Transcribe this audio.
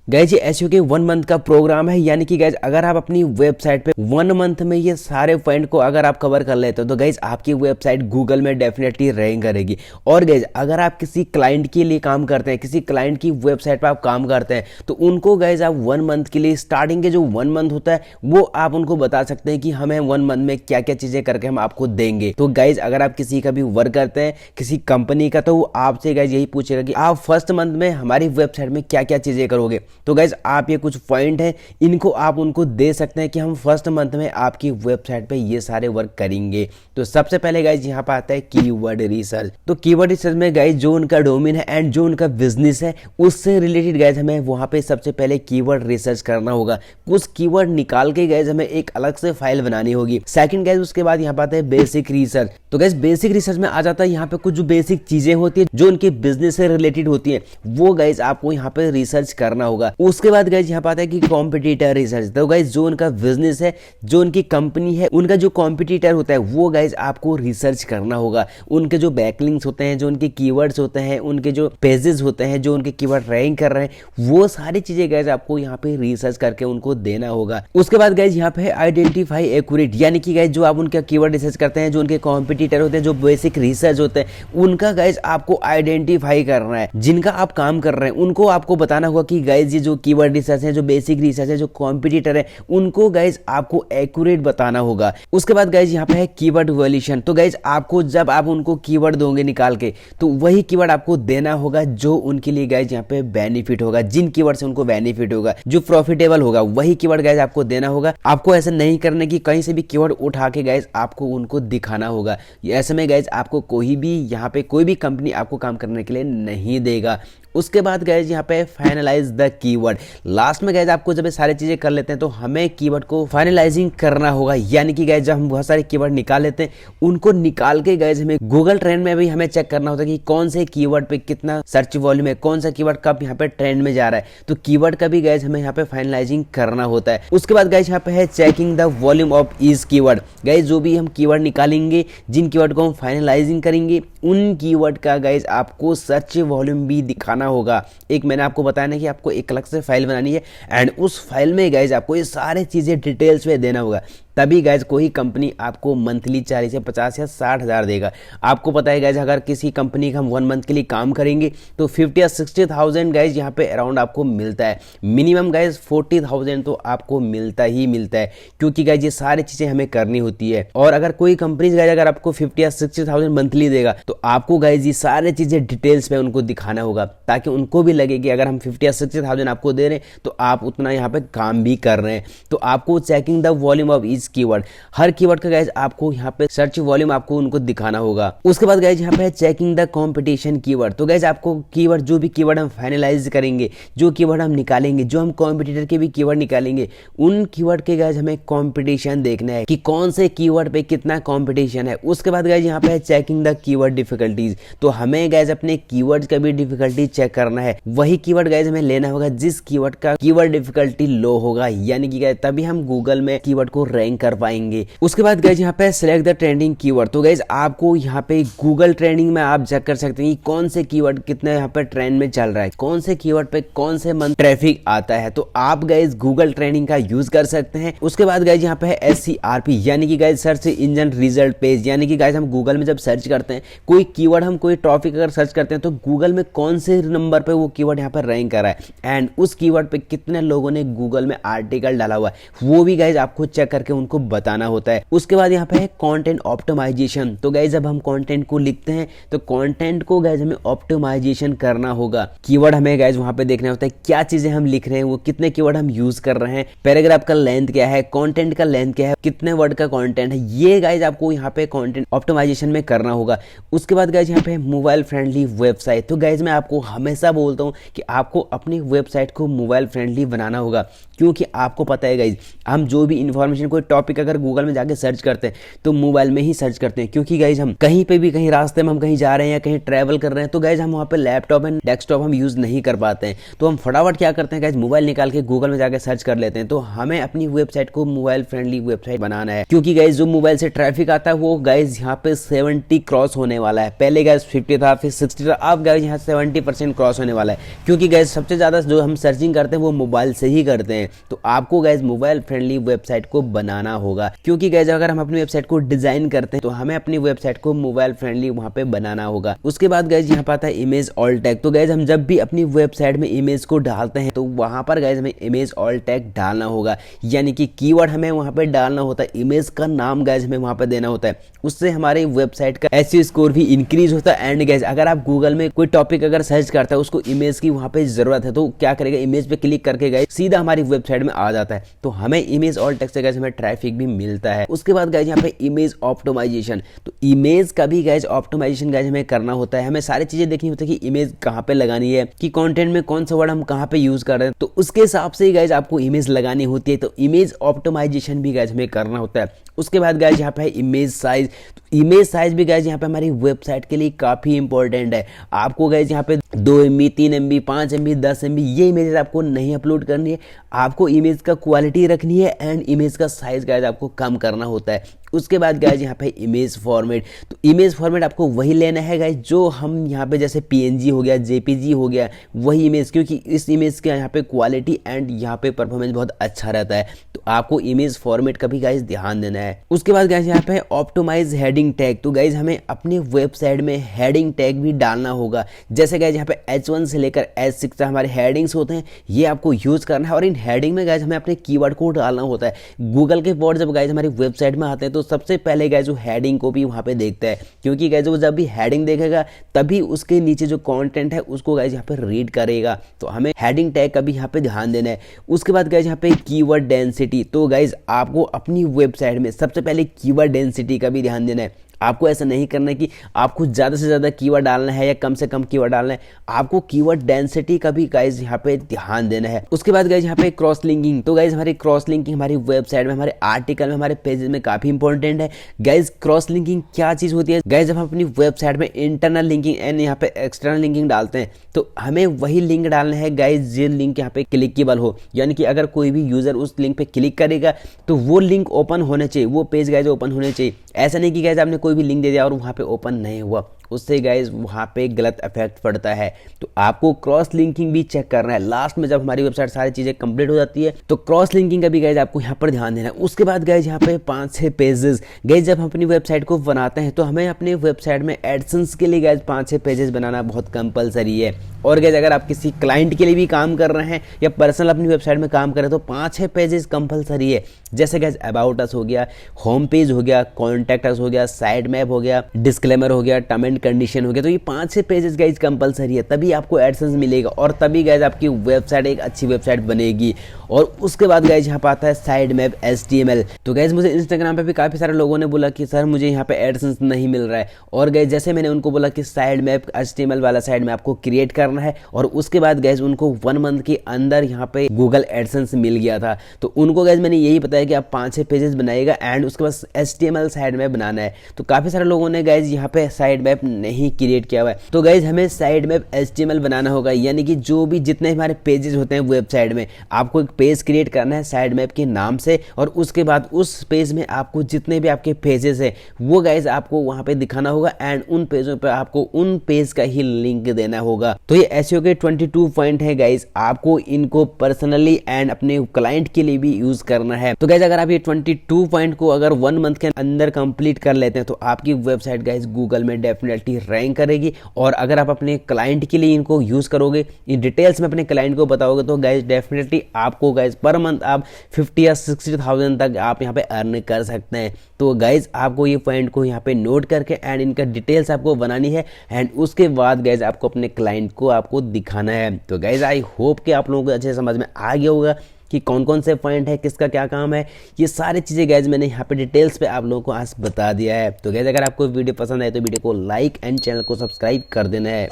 Guys ये SEO के 1 month का प्रोग्राम है, यानी कि गाइज अगर आप अपनी वेबसाइट पे 1 मंथ में ये सारे पॉइंट को अगर आप कवर कर लेते हो तो गाइज आपकी वेबसाइट गूगल में डेफिनेटली रैंक करेगी। और गाइज अगर आप किसी क्लाइंट के लिए काम करते हैं, किसी क्लाइंट की वेबसाइट पर आप काम करते हैं, तो उनको गाइज आप 1 मंथ के लिए स्टार्टिंग के जो 1 मंथ होता है वो आप उनको बता सकते हैं कि हमें 1 मंथ में क्या क्या चीजें करके हम आपको देंगे। तो गाइज अगर आप किसी का भी वर्क करते हैं किसी कंपनी का, तो वो आपसे गाइज यही पूछेगा कि आप फर्स्ट मंथ में हमारी वेबसाइट में क्या क्या चीजें करोगे। तो गाइज आप ये कुछ पॉइंट है, इनको आप उनको दे सकते हैं कि हम फर्स्ट मंथ में आपकी वेबसाइट पे ये सारे वर्क करेंगे। तो सबसे पहले गाइज यहाँ पे आता है कीवर्ड रिसर्च। तो कीवर्ड रिसर्च में गाइज जो उनका डोमेन है एंड जो उनका बिजनेस है उससे रिलेटेड गाइज हमें वहां पे सबसे पहले कीवर्ड रिसर्च करना होगा। कुछ कीवर्ड निकाल के गाइज हमें एक अलग से फाइल बनानी होगी। सेकंड गाइज उसके बाद यहाँ पे आता है बेसिक रिसर्च। तो गाइज बेसिक रिसर्च में आ जाता है यहाँ पे कुछ जो बेसिक चीजें होती है जो उनके बिजनेस से रिलेटेड होती है, वो गाइज आपको यहाँ पे रिसर्च करना होगा। उसके बाद गाइज यहाँ पे आता है कि कॉम्पिटिटर रिसर्च। तो गाइज जो उनका बिजनेस है, जो उनकी कंपनी है, उनका जो कॉम्पिटिटर होता है वो गाइज आपको रिसर्च करना होगा। उनके जो बैकलिंक्स होते हैं, जो उनके कीवर्ड्स होते हैं, उनके जो पेजेस होते हैं, जो उनके कीवर्ड रैंक कर रहे हैं, वो सारी चीजें गाइज आपको यहाँ पे रिसर्च करके उनको देना होगा। उसके बाद गाइज यहाँ पे आइडेंटिफाई एक्यूरेट, यानी कि गाइज जो आप उनका कीवर्ड रिसर्च करते हैं, जो उनके कॉम्पिटिटर होते हैं, जो बेसिक रिसर्च होते हैं, उनका गाइज आपको आइडेंटिफाई करना है। जिनका आप काम कर रहे हैं उनको आपको बताना होगा कि गाइज ये जो कीवर्ड रिसर्च है, जो बेसिक रिसर्च है, जो कॉम्पिटिटर है, उनको गाइज आपको एक्यूरेट बताना होगा। उसके बाद गाइज यहाँ पे है कीवर्ड वैल्यूएशन। तो गाइज आपको जब आप उनको कीवर्ड दोगे निकाल के, तो वही कीवर्ड आपको देना होगा जो उनके लिए गाइज यहाँ पे बेनिफिट होगा, जिन कीवर्ड से उनको बेनिफिट होगा, जो प्रॉफिटेबल होगा, वही कीवर्ड गाइज आपको देना होगा। आपको ऐसा नहीं करने की कहीं से भी कीवर्ड उठा के गाइज आपको उनको दिखाना होगा। ऐसे में गाइज आपको कोई भी यहाँ पे कोई भी कंपनी आपको काम करने के लिए नहीं देगा। उसके बाद गाइज यहाँ पे फाइनलाइज द कीवर्ड। लास्ट में गाइज आपको जब ये सारी चीजें कर लेते हैं तो हमें कीवर्ड को फाइनलाइजिंग करना होगा, यानी कि गाइज जब हम बहुत सारे कीवर्ड निकाल लेते हैं, उनको निकाल के गाइज हमें गूगल ट्रेंड में भी हमें चेक करना होता है कि कौन से कीवर्ड पे कितना सर्च वॉल्यूम है, कौन सा कीवर्ड कब यहाँ पे ट्रेंड में जा रहा है। तो कीवर्ड का भी गाइज हमें यहाँ पे फाइनलाइजिंग करना होता है। उसके बाद गाइज यहाँ पे है checking the volume of each keyword. Guys जो भी हम कीवर्ड निकालेंगे, जिन कीवर्ड को हम फाइनलाइजिंग करेंगे, उन कीवर्ड का गाइज आपको सर्च वॉल्यूम भी दिखाना होगा। एक मैंने आपको बताया ना कि आपको एक अलग से फाइल बनानी है एंड उस फाइल में गाइज आपको ये सारी चीजें डिटेल्स में देना होगा, तभी गाइज कोई कंपनी आपको मंथली 40 या 50 या 60 हज़ार देगा। आपको पता है गाइज अगर किसी कंपनी का हम 1 मंथ के लिए काम करेंगे तो 50 या 60,000 गाइज यहाँ पे अराउंड आपको मिलता है। मिनिमम गाइज 40,000 तो आपको मिलता ही मिलता है, क्योंकि गाइज ये सारी चीजें हमें करनी होती है। और अगर कोई कंपनी गाइज अगर आपको 50 या 60,000 मंथली देगा तो आपको गाइज ये सारी चीजें डिटेल्स में उनको दिखाना होगा, ताकि उनको भी लगे कि अगर हम 50 या 60,000 आपको दे रहे हैं तो आप उतना यहाँ पे काम भी कर रहे हैं। तो आपको checking the volume of each keyword, her keyword का गाइज आपको यहाँ पे सर्च वॉल्यूम आपको उनको दिखाना होगा। उसके बाद गाइज यहाँ पे चेकिंग द कंपटीशन कीवर्ड। तो गाइज आपको कीवर्ड, जो भी कीवर्ड हम फाइनलाइज करेंगे, जो कीवर्ड हम निकालेंगे, जो हम कॉम्पिटिटर के भी कीवर्ड निकालेंगे, उन कीवर्ड के गाइज हमें कंपटीशन देखना है कि कौन से कीवर्ड पे कितना कंपटीशन है। उसके बाद गाइज यहाँ पे चेकिंग द कीवर्ड डिफिकल्टीज। तो हमें गाइज अपने कीवर्ड का भी डिफिकल्टी चेक करना है। वही कीवर्ड गाइज हमें लेना होगा जिस कीवर्ड का कीवर्ड डिफिकल्टी लो होगा, यानी कि गाइज तभी हम गूगल में कीवर्ड को रैंक कर पाएंगे। उसके बाद गाइज यहाँ पे सिलेक्ट द ट्रेंडिंग कीवर्ड। तो गाइज आपको यहाँ पे गूगल ट्रेंडिंग में आप चेक कर सकते हैं कि कौन से कीवर्ड कितना यहाँ पे ट्रेंड में चल रहा है, कौन से कीवर्ड पे कौन से मंथ ट्रैफिक आता है। तो आप गाइज गूगल ट्रेंडिंग का यूज कर सकते हैं। उसके बाद गाइज यहाँ पे है SERP, यानी कि guys search engine result page. यानी कि गाइज हम गूगल में जब सर्च करते हैं कोई कीवर्ड, हम कोई टॉपिक अगर सर्च करते हैं तो गूगल में कौन से नंबर पे वो कीवर्ड यहाँ पर रैंक कर रहा है एंड उस कीवर्ड पे कितने लोगों ने गूगल में आर्टिकल डाला हुआ है, वो भी गाइज आपको चेक करके उनको बताना होता है। उसके बाद यहाँ पे है कंटेंट ऑप्टिमाइजेशन। तो गाइज जब हम कंटेंट को लिखते हैं तो कंटेंट को गाइज हमें ऑप्टिमाइजेशन करना होगा। कीवर्ड हमें गाइज वहां पे देखना होता है क्या चीजें हम लिख रहे हैं, वो कितने कीवर्ड हम यूज कर रहे हैं, पैराग्राफ का लेंथ क्या है, कंटेंट का लेंथ क्या है, कितने वर्ड का कंटेंट है, ये गाइज आपको यहाँ पे कंटेंट ऑप्टिमाइजेशन में करना होगा। उसके बाद गाइज यहाँ पे मोबाइल फ्रेंडली वेबसाइट। तो गाइज मैं आपको हमेशा बोलता हूँ कि आपको अपनी वेबसाइट को मोबाइल फ्रेंडली बनाना होगा, क्योंकि आपको पता है गाइज हम जो भी इंफॉर्मेशन, कोई टॉपिक अगर गूगल में जाके सर्च करते हैं तो मोबाइल में ही सर्च करते हैं, क्योंकि गाइज हम कहीं पे भी, कहीं रास्ते में हम कहीं जा रहे हैं या कहीं ट्रैवल कर रहे हैं तो गाइज हम वहाँ पे लैपटॉप एंड डेस्कटॉप हम यूज नहीं कर पाते हैं। तो हम फटाफट क्या करते हैं गाइज, मोबाइल निकाल के गूगल में जाके सर्च कर लेते हैं। तो हमें अपनी वेबसाइट को मोबाइल फ्रेंडली वेबसाइट बनाना है, क्योंकि गाइज जो मोबाइल से ट्रैफिक आता है वो गाइज यहाँ पे 70 क्रॉस होने वाला है। पहले गाइज 50 था, फिर 60 था, अब गाइज यहाँ 70% क्रॉस होने वाला है, क्योंकि गाइज सबसे ज्यादा जो हम सर्चिंग करते हैं वो मोबाइल से ही करते हैं। तो आपको गाइज मोबाइल फ्रेंडली वेबसाइट को बनाना होगा, क्योंकि गाइज अगर हम अपनी वेबसाइट को डिजाइन करते हैं तो हमें अपनी वेबसाइट को मोबाइल फ्रेंडली वहां पे बनाना होगा। उसके बाद गाइज यहाँ पे आता है इमेज ऑल्ट टैग। तो गाइज हम जब भी अपनी वेबसाइट में इमेज को डालते हैं तो वहां पर गाइज हमें इमेज ऑल्ट टैग डालना होगा, यानी कि कीवर्ड हमें वहां पे डालना होता है, इमेज का नाम गाइज हमें वहां पे देना होता है। उससे हमारी वेबसाइट का एसईओ स्कोर भी इंक्रीज होता है। एंड गाइज अगर आप गूगल में कोई टॉपिक अगर सर्च करता है, उसको इमेज की वहां पे जरूरत है, तो क्या करेगा, इमेज पे क्लिक करके गाइज सीधा हमारी वेबसाइट में आ जाता है। तो हमें इमेज ऑल्ट टैग से गाइज हमें ट्रैफिक भी मिलता है। उसके बाद गाइज यहाँ पे इमेज ऑप्टिमाइजेशन, तो इमेज का भी गाइज ऑप्टिमाइजेशन गाइज हमें करना होता है। हमें सारी चीजें देखनी होती है कि इमेज कहाँ पे लगानी है, कि कंटेंट में कौन सा वर्ड हम कहाँ पे यूज कर रहे हैं, तो उसके हिसाब से ही गाइज आपको इमेज लगानी होती है। तो इमेज ऑप्टिमाइजेशन भी गाइज हमें करना होता है। उसके बाद गाइज यहाँ पे है इमेज साइज। तो इमेज साइज भी गाइज यहाँ पे हमारी वेबसाइट के लिए काफी इंपॉर्टेंट है। आपको गाइज यहाँ पे 2 MB 3 MB 5 MB 10 MB ये इमेजेस आपको नहीं अपलोड करनी है। आपको इमेज का क्वालिटी रखनी है एंड इमेज का साइज गाइज आपको कम करना होता है। उसके बाद गाइज यहाँ पे इमेज फॉर्मेट। तो इमेज फॉर्मेट आपको वही लेना है गाइज जो हम यहाँ पे, जैसे PNG हो गया, JPG हो गया, वही इमेज, क्योंकि इस इमेज के यहाँ पे क्वालिटी एंड यहाँ पे परफॉर्मेंस बहुत अच्छा रहता है। तो आपको इमेज फॉर्मेट का भी गाइज ध्यान देना है। उसके बाद गाइज यहाँ पे ऑप्टिमाइज हेडिंग टैग। तो गाइज हमें अपनी वेबसाइट में हेडिंग टैग भी डालना होगा। जैसे गाइज यहाँ पे H1 से लेकर H6 तक हमारे हेडिंग्स होते हैं, ये आपको यूज करना है। और इन हेडिंग में गाइज हमें अपने कीवर्ड को डालना होता है। गूगल के वर्ड जब गाइज हमारी वेबसाइट में आते हैं तो सबसे पहले गाइज वो हेडिंग को भी वहां पे देखता है, क्योंकि गाइज वो जब भी हेडिंग देखेगा तभी उसके नीचे जो कंटेंट है उसको गाइज यहाँ पे रीड करेगा। तो हमें हेडिंग टैग का भी यहाँ पे ध्यान देना है। उसके बाद गाइज यहाँ पे कीवर्ड डेंसिटी। तो गाइज आपको अपनी वेबसाइट में सबसे पहले कीवर्ड डेंसिटी का भी ध्यान देना है। आपको ऐसा नहीं करना है कि आपको ज़्यादा से ज़्यादा कीवर्ड डालना है या कम से कम कीवर्ड डालना है। आपको कीवर्ड डेंसिटी का भी गाइज यहाँ पे ध्यान देना है। उसके बाद गाइज यहाँ पे क्रॉस लिंकिंग। तो गाइज हमारी क्रॉस लिंकिंग हमारी वेबसाइट में, हमारे आर्टिकल में, हमारे पेजेस में काफ़ी इंपॉर्टेंट है। गाइज क्रॉस लिंकिंग क्या चीज़ होती है गाइज, जब हम अपनी वेबसाइट में इंटरनल लिंकिंग एंड यहाँ पे एक्सटर्नल लिंकिंग डालते हैं तो हमें वही लिंक डालना है गाइज जो लिंक यहाँ पे क्लिकेबल हो, यानी कि अगर कोई भी यूजर उस लिंक पे क्लिक करेगा तो वो लिंक ओपन होने चाहिए, वो पेज गाइज ओपन होने चाहिए। ऐसा नहीं कि गाइज आपने कोई भी लिंक दे दिया और वहाँ पे ओपन नहीं हुआ, उससे गाइज वहाँ पे गलत इफेक्ट पड़ता है। तो आपको क्रॉस लिंकिंग भी चेक करना है। लास्ट में जब हमारी वेबसाइट सारी चीजें कंप्लीट हो जाती है तो क्रॉस लिंकिंग का भी गाइज आपको यहाँ पर ध्यान देना है। उसके बाद गाइज यहाँ पे 5-6 पेजेस। गाइज जब हम अपनी वेबसाइट को बनाते हैं तो हमें अपने वेबसाइट में एडसेंस के लिए गाइज 5-6 पेजेस बनाना बहुत कंपलसरी है। और गाइज अगर आप किसी क्लाइंट के लिए भी काम कर रहे हैं या पर्सनल अपनी वेबसाइट में काम कर रहे हैं तो 5-6 पेजेस कंपलसरी है। जैसे गाइज अबाउट अस हो गया, होम पेज हो गया, कॉन्टैक्ट अस हो गया, साइड मैप हो गया, डिस्क्लेमर हो गया, टर्म एंड कंडीशन हो गया। तो ये 5-6 पेजेस गाइज कंपलसरी है, तभी आपको एडसेंस मिलेगा और तभी गाइज आपकी वेबसाइट एक अच्छी वेबसाइट बनेगी। और उसके बाद गाइज यहाँ पे आता है साइड मैप HTML। तो गाइज मुझे इंस्टाग्राम पे भी काफी सारे लोगों ने बोला कि सर मुझे यहाँ पे एडसेंस नहीं मिल रहा है, और गाइज जैसे मैंने उनको बोला कि साइड मैप HTML वाला साइड मैप आपको क्रिएट करना है, और उसके बाद गाइज उनको 1 मंथ के अंदर यहाँ पे गूगल एडसेंस मिल गया था। तो उनको गाइज मैंने यही बताया कि आप 5-6 पेजेस बनाएगा एंड उसके बाद HTML साइड मैप बनाना है। तो काफी सारे लोगों ने गाइज यहाँ पे साइड मैप नहीं क्रिएट किया हुआ है। तो गाइज हमें साइड मैप HTML बनाना होगा, यानी कि जो भी जितने हमारे पेजेस होते हैं वेबसाइट में, आपको एक पेज क्रिएट करना है साइड मैप के नाम से, और उसके बाद उस पेज में आपको जितने भी आपके पेजेस है वो गाइज आपको वहां पे दिखाना होगा एंड उन पेजों पे आपको उन पेज का ही लिंक देना होगा। तो ये SEO के 22 पॉइंट है गाइज, आपको इनको पर्सनली एंड अपने क्लाइंट के लिए भी यूज करना है। तो गाइज अगर आप ये 22 पॉइंट को अगर 1 मंथ के अंदर कंप्लीट कर लेते हैं तो आपकी वेबसाइट गाइज गूगल में डेफिनेटली रैंक करेगी। और अगर आप अपने क्लाइंट के लिए इनको यूज करोगे, इन डिटेल्स में अपने क्लाइंट को बताओगे, तो गाइज डेफिनेटली आपको गाइज पर मंथ आप 50 या 60,000 तक आप यहाँ पे अर्न कर सकते हैं। तो गाइज आपको ये पॉइंट को यहाँ पे नोट करके एंड इनका डिटेल्स आपको बनानी है एंड उसके बाद गाइज आपको अपने क्लाइंट को आपको दिखाना है। तो गाइज आई होप कि आप लोगों को अच्छे समझ में आ गया होगा कि कौन कौन से पॉइंट है, किसका क्या काम है। ये सारी चीज़ें गाइज मैंने यहाँ पे डिटेल्स पे आप लोगों को आज बता दिया है। तो गाइज अगर आपको वीडियो पसंद आए तो वीडियो को लाइक एंड चैनल को सब्सक्राइब कर देना है।